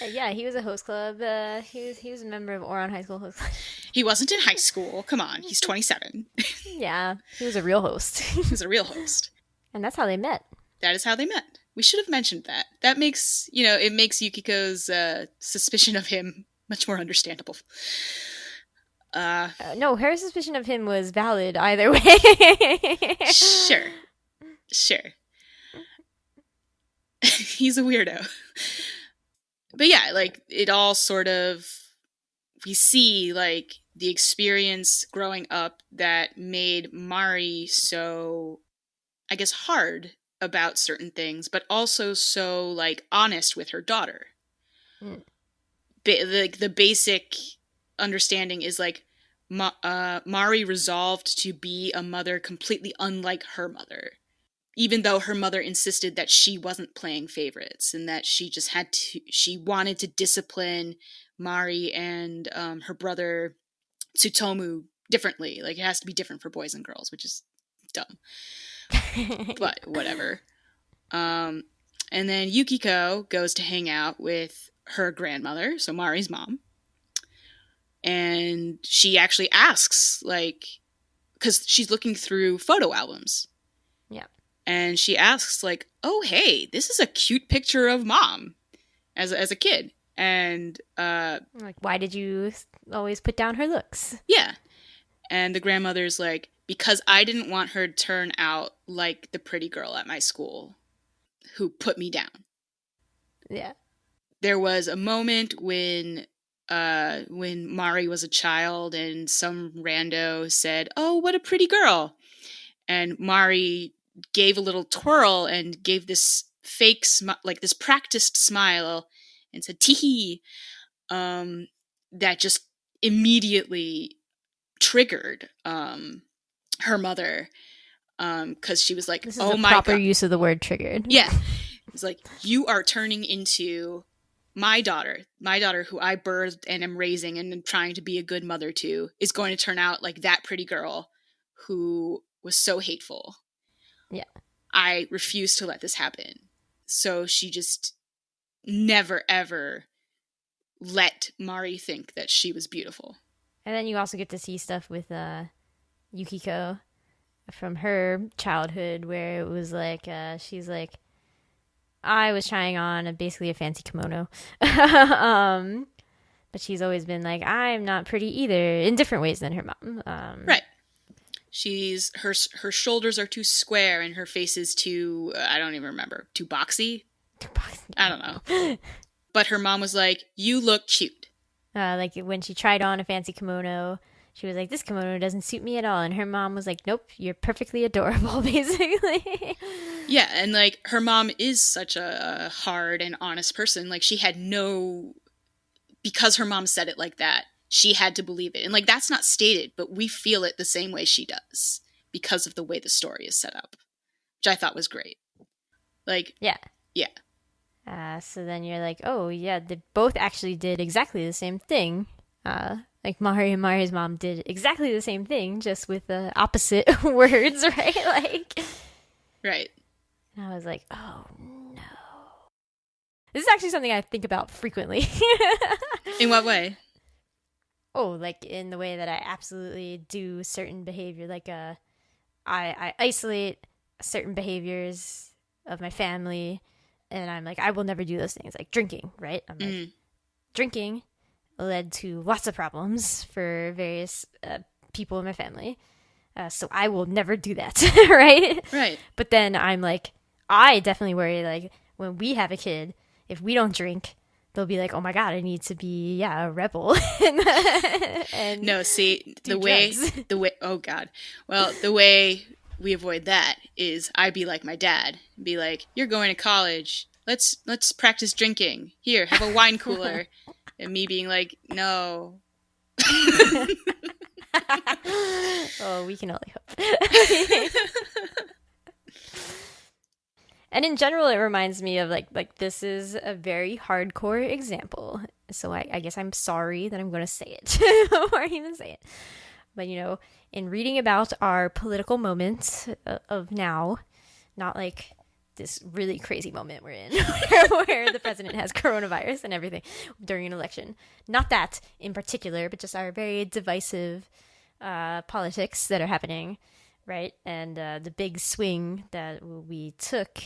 Yeah, he was a host club. He was a member of Oron High School host club. He wasn't in high school. Come on, he's 27. Yeah, he was a real host. He was a real host. And that's how they met. That is how they met. We should have mentioned that. That makes, it makes Yukiko's suspicion of him much more understandable. No, her suspicion of him was valid either way. Sure. He's a weirdo. But yeah, it all sort of, we see, the experience growing up that made Mari so, I guess, hard about certain things, but also so, honest with her daughter. Mm. The basic understanding is, Mari resolved to be a mother completely unlike her mother, even though her mother insisted that she wasn't playing favorites and that she just she wanted to discipline Mari and her brother Tsutomu differently. It has to be different for boys and girls, which is dumb. But whatever. And then Yukiko goes to hang out with her grandmother, so Mari's mom. And she actually asks, because she's looking through photo albums. Yeah. And she asks, oh, hey, this is a cute picture of mom as a kid. And why did you always put down her looks? Yeah. And the grandmother's because I didn't want her to turn out like the pretty girl at my school who put me down. Yeah. There was a moment when Mari was a child and some rando said, "Oh, what a pretty girl." And Mari gave a little twirl and gave this fake this practiced smile and said "tee." That just immediately triggered her mother, because she was this is "Oh the my proper God." use of the word triggered. Yeah, it's you are turning into my daughter who I birthed and am raising and am trying to be a good mother to, is going to turn out like that pretty girl who was so hateful. Yeah. I refuse to let this happen. So she just never, ever let Mari think that she was beautiful. And then you also get to see stuff with Yukiko from her childhood where it was she's I was trying on basically a fancy kimono. But she's always been I'm not pretty either, in different ways than her mom. Right. She's her shoulders are too square and her face is too I don't even remember, too boxy. I don't know. But her mom was "You look cute." When she tried on a fancy kimono, she was "This kimono doesn't suit me at all," and her mom was "Nope, you're perfectly adorable," basically. Yeah, and her mom is such a hard and honest person. She had because her mom said it like that, she had to believe it. And that's not stated, but we feel it the same way she does because of the way the story is set up, which I thought was great. Yeah. Yeah. So then you're oh yeah, they both actually did exactly the same thing. Mari and Mari's mom did exactly the same thing, just with the opposite words, right? Right. And I was like, oh no. This is actually something I think about frequently. In what way? Oh, like in the way that I absolutely do certain behavior. Like I isolate certain behaviors of my family, and I'm like, I will never do those things. Like drinking, right? I'm like, drinking led to lots of problems for various people in my family. So I will never do that, right? Right. But then I'm like, I definitely worry, like, when we have a kid, if we don't drink, they'll be like, oh my God, I need to be, a rebel. and No, see, the drugs. way, oh God. Well, the way we avoid that is I be like my dad. Be like, you're going to college. Let's practice drinking. Here, have a wine cooler. And me being like, no. Oh, we can only hope. And in general, it reminds me of like this is a very hardcore example. So I guess I'm sorry that I'm going to say it or even say it. But in reading about our political moment of now, not like this really crazy moment we're in where the president has coronavirus and everything during an election. Not that in particular, but just our very divisive politics that are happening, right? And the big swing that we took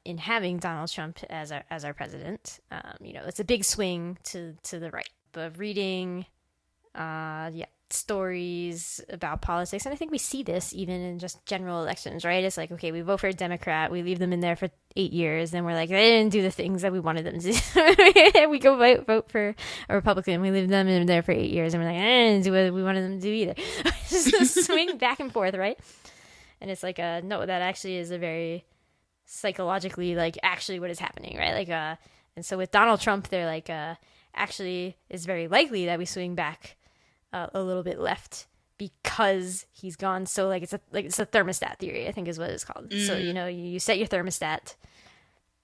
in having Donald Trump as our president. It's a big swing to the right. But reading, stories about politics, and I think we see this even in just general elections, right? It's like, okay, we vote for a Democrat, we leave them in there for 8 years, then we're like, they didn't do the things that we wanted them to do. We go vote for a Republican, we leave them in there for 8 years, and we're like, they didn't do what we wanted them to do either. Just a swing back and forth, right? And it's like, no, that actually is a very psychologically, like, actually what is happening, right? Like, and so with Donald Trump, they're like, actually, it's very likely that we swing back a little bit left because he's gone. So like it's a thermostat theory, I think is what it's called. So you set your thermostat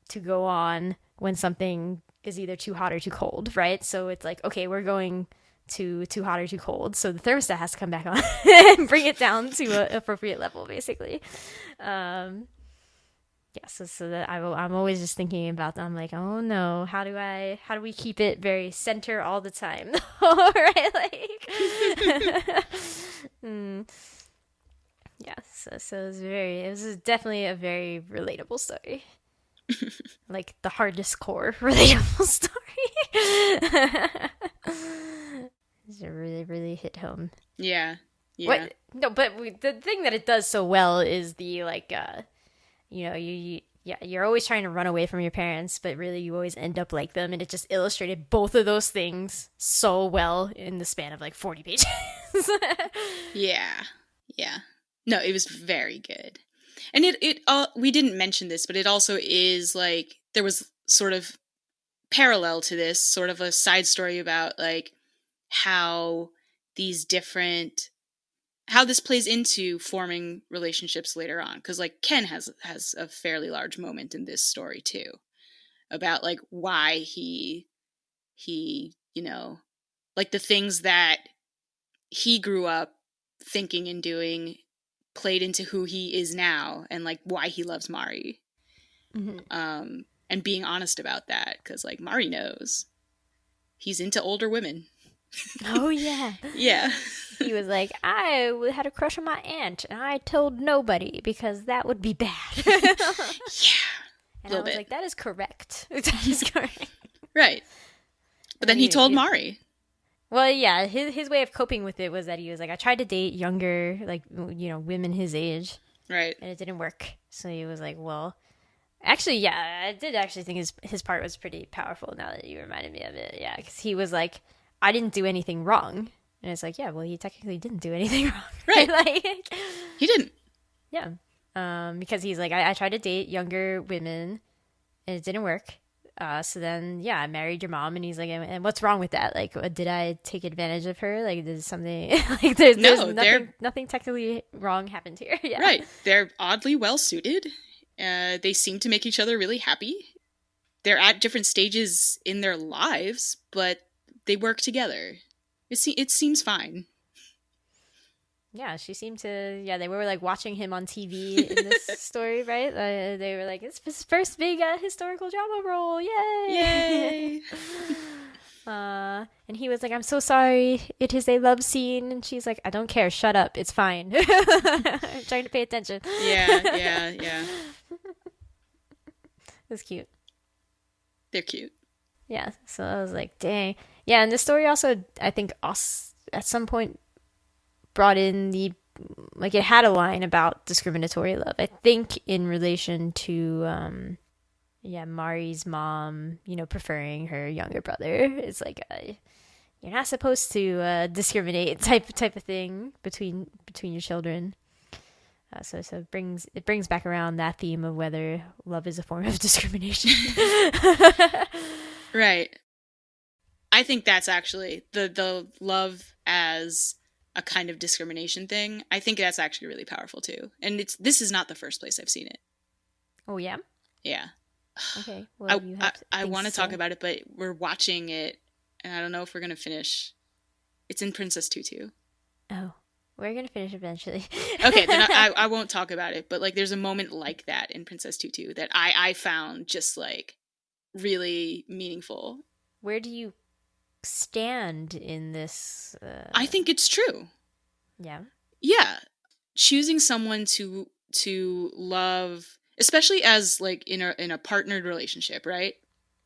to go on when something is either too hot or too cold, right? So it's like, okay, we're going to too hot or too cold, so the thermostat has to come back on and bring it down to an appropriate level, basically. So that I'm always just thinking about that. I'm like, oh no, how do we keep it very center all the time? Right? Like, so it was definitely a very relatable story. Like the hardest core relatable story. It really, really hit home. Yeah. No, but the thing that it does so well is the like, you're always trying to run away from your parents, but really you always end up like them, and it just illustrated both of those things so well in the span of like 40 pages. Yeah. No, it was very good. And it we didn't mention this, but it also is like there was sort of parallel to this, sort of a side story about like how this plays into forming relationships later on. Because like Ken has a fairly large moment in this story too, about like why he like the things that he grew up thinking and doing played into who he is now, and like why he loves Mari. Mm-hmm. And being honest about that, because like Mari knows he's into older women. Oh yeah. Yeah. He was like, I had a crush on my aunt, and I told nobody because that would be bad. Yeah. And I was like, that is correct. That is correct. Right. But then he told Mari. Well, yeah, his way of coping with it was that he was like, I tried to date younger, like, women his age. Right. And it didn't work. So he was like, well, actually, yeah, I did actually think his part was pretty powerful now that you reminded me of it. Yeah, because he was like, I didn't do anything wrong. And it's like, yeah, well, he technically didn't do anything wrong. Right. Like, he didn't. Yeah. Because he's like, I tried to date younger women, and it didn't work. So then, yeah, I married your mom, and he's like, and what's wrong with that? Like, did I take advantage of her? Like, there's something, like, there's nothing technically wrong happened here. Yeah. Right. They're oddly well suited. They seem to make each other really happy. They're at different stages in their lives, but they work together. It seems fine. Yeah, she seemed to. Yeah, they were like watching him on TV in this story, right? They were like, "It's his first big historical drama role, yay!" Yay! And he was like, "I'm so sorry. It is a love scene." And she's like, "I don't care. Shut up. It's fine. I'm trying to pay attention." Yeah. It's cute. They're cute. Yeah. So I was like, "Dang." Yeah, and the story also, I think, at some point brought in it had a line about discriminatory love. I think in relation to Mari's mom, preferring her younger brother. It's like you're not supposed to discriminate type of thing between your children. So it brings back around that theme of whether love is a form of discrimination. Right. I think that's actually the love as a kind of discrimination thing. I think that's actually really powerful too. And this is not the first place I've seen it. Oh yeah? Yeah. Okay. Well, I want to talk about it, but we're watching it and I don't know if we're going to finish. It's in Princess Tutu. Oh, we're going to finish eventually. Okay, then I won't talk about it, but like there's a moment like that in Princess Tutu that I found just like really meaningful. Where do you stand in this? I think it's true. Yeah. Choosing someone to love, especially as like in a partnered relationship, right?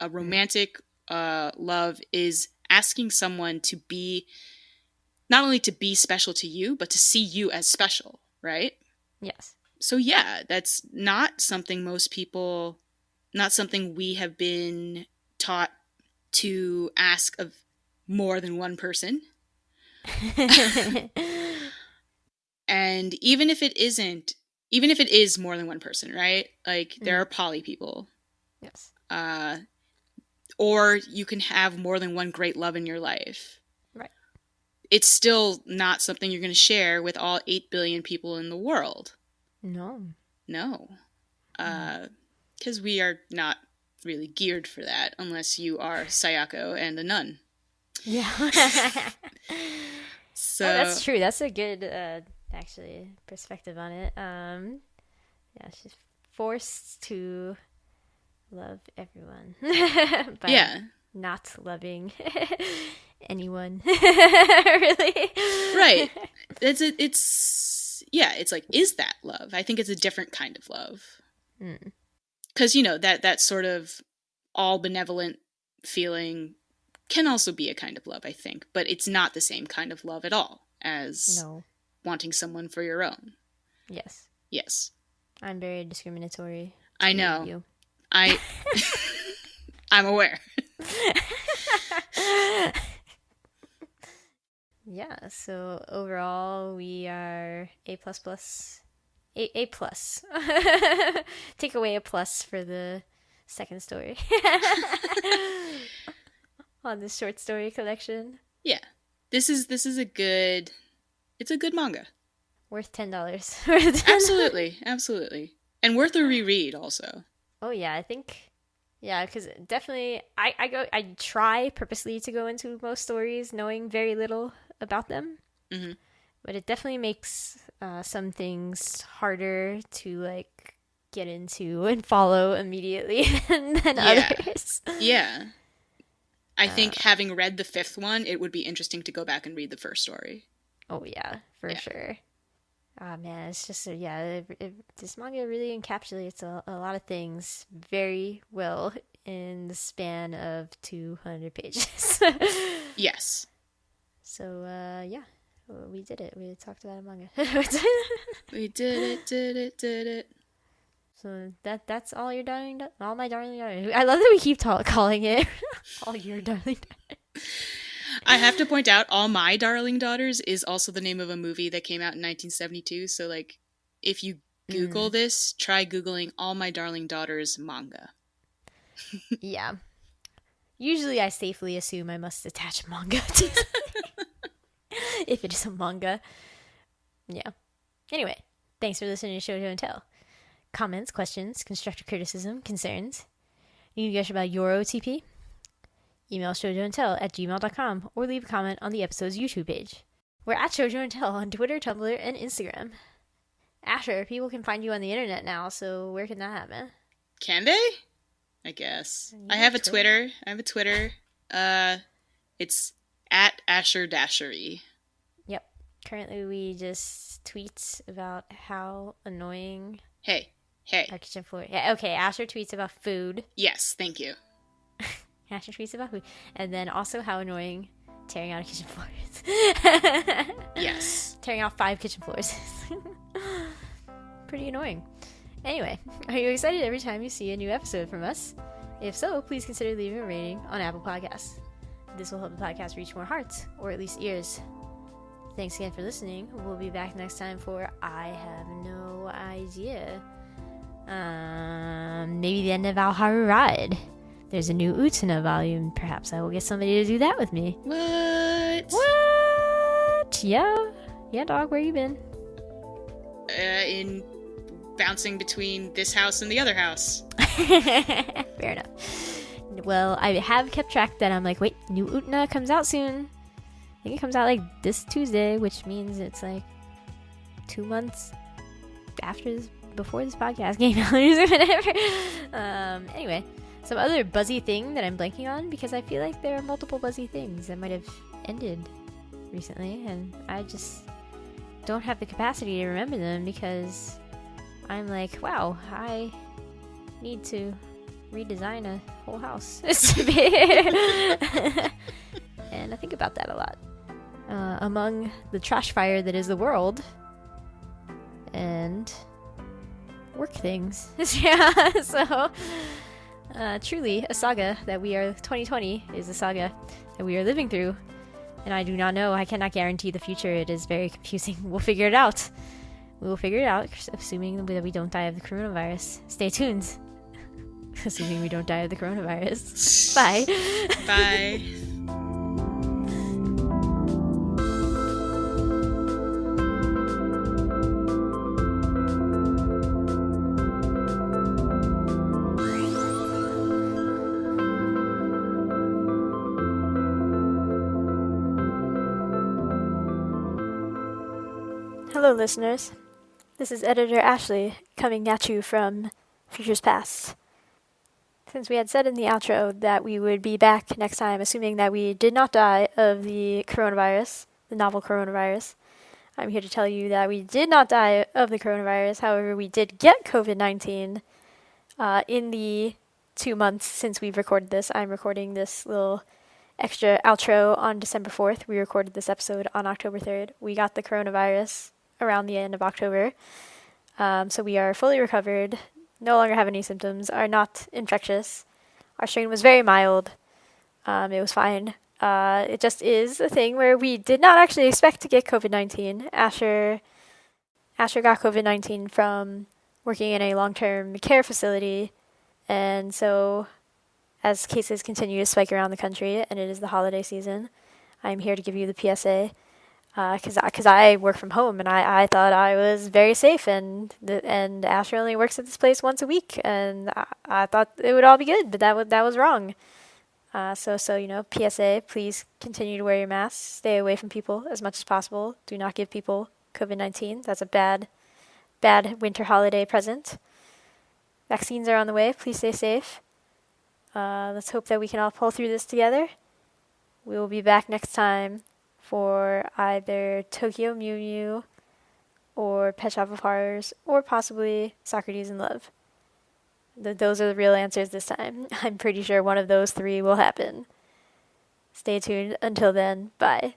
A romantic love is asking someone to be not only to be special to you, but to see you as special, right? Yes. So yeah, that's not something not something we have been taught to ask of more than one person. And even if it is more than one person, right? Like there are poly people. Yes. Or you can have more than one great love in your life. Right. It's still not something you're going to share with all 8 billion people in the world. No. Because we are not really geared for that unless you are Sayako and a nun. Yeah. So that's true. That's a good actually perspective on it. She's forced to love everyone by not loving anyone. Really. Right. It's like, is that love? I think it's a different kind of love. Because that sort of all benevolent feeling can also be a kind of love, I think, but it's not the same kind of love at all as wanting someone for your own. Yes. I'm very discriminatory. I know. You. I'm aware. Yeah, so overall we are A++. A+. Take away a plus for the second story. On this short story collection. Yeah. This is a good manga. Worth $10. Absolutely. And worth a reread also. Oh yeah, I think because definitely I try purposely to go into most stories knowing very little about them. Mm-hmm. But it definitely makes some things harder to like get into and follow immediately than others. Yeah. I think having read the 5th one, it would be interesting to go back and read the first story. Oh, yeah, for sure. Oh, man, it's just, this manga really encapsulates a lot of things very well in the span of 200 pages. Yes. So, we did it. We talked about a manga. We did it. So that's all your darling, all my darling darling. I love that we keep calling it all your darling daughters. I have to point out, All My Darling Daughters is also the name of a movie that came out in 1972. So like, if you Google this, try Googling All My Darling Daughters manga. Yeah. Usually I safely assume I must attach manga to it. If it is a manga. Yeah. Anyway, thanks for listening to Shojo Tell. Comments, questions, constructive criticism, concerns. You can gush about your OTP. Email shoujoandtell@gmail.com or leave a comment on the episode's YouTube page. We're at Shojo Tell on Twitter, Tumblr, and Instagram. Asher, people can find you on the internet now, so where can that happen? Can they? I guess. I have a Twitter. It's at Asher Dashery. Yep. Currently, we just tweet about how annoying Hey. our kitchen floor. Yeah, okay, Asher tweets about food. Yes, thank you. Asher tweets about food. And then also how annoying tearing out a kitchen floor is. Yes. Tearing out 5 kitchen floors. Pretty annoying. Anyway, are you excited every time you see a new episode from us? If so, please consider leaving a rating on Apple Podcasts. This will help the podcast reach more hearts, or at least ears. Thanks again for listening. We'll be back next time for I have no idea. Maybe the end of Our Haru Ride. There's a new Utena volume. Perhaps I will get somebody to do that with me. What? Yeah, dog, where you been? In bouncing between this house and the other house. Fair enough. Well, I have kept track that I'm like, wait, new Utena comes out soon. I think it comes out like this Tuesday, which means it's like 2 months before this podcast came out or whatever. Anyway, some other buzzy thing that I'm blanking on because I feel like there are multiple buzzy things that might have ended recently, and I just don't have the capacity to remember them because I'm like, wow, I need to redesign a whole house. And I think about that a lot. Among the trash fire that is the world and work things. Yeah, so truly a saga that we are 2020 is a saga that we are living through, and I do not know. I cannot guarantee the future. It is very confusing. We'll figure it out. We will figure it out, assuming that we don't die of the coronavirus. Stay tuned. Assuming we don't die of the coronavirus. Bye. Bye. Hello, listeners. This is Editor Ashley coming at you from Futures Past. Since we had said in the outro that we would be back next time, assuming that we did not die of the coronavirus, the novel coronavirus, I'm here to tell you that we did not die of the coronavirus. However, we did get COVID-19 in the 2 months since we've recorded this. I'm recording this little extra outro on December 4th. We recorded this episode on October 3rd. We got the coronavirus around the end of October. So we are fully recovered, no longer have any symptoms, are not infectious. Our strain was very mild. It was fine. It just is a thing where we did not actually expect to get COVID-19. Asher got COVID-19 from working in a long-term care facility. And so as cases continue to spike around the country, and it is the holiday season, I'm here to give you the PSA. Because I work from home, and I thought I was very safe, and Asher only works at this place once a week, and I thought it would all be good, but that was wrong. So PSA, please continue to wear your mask, stay away from people as much as possible. Do not give people COVID-19. That's a bad winter holiday present. Vaccines are on the way. Please stay safe. Let's hope that we can all pull through this together. We will be back next time for either Tokyo Mew Mew or Pet Shop of Horrors or possibly Socrates in Love. Those are the real answers this time. I'm pretty sure one of those 3 will happen. Stay tuned. Until then, bye.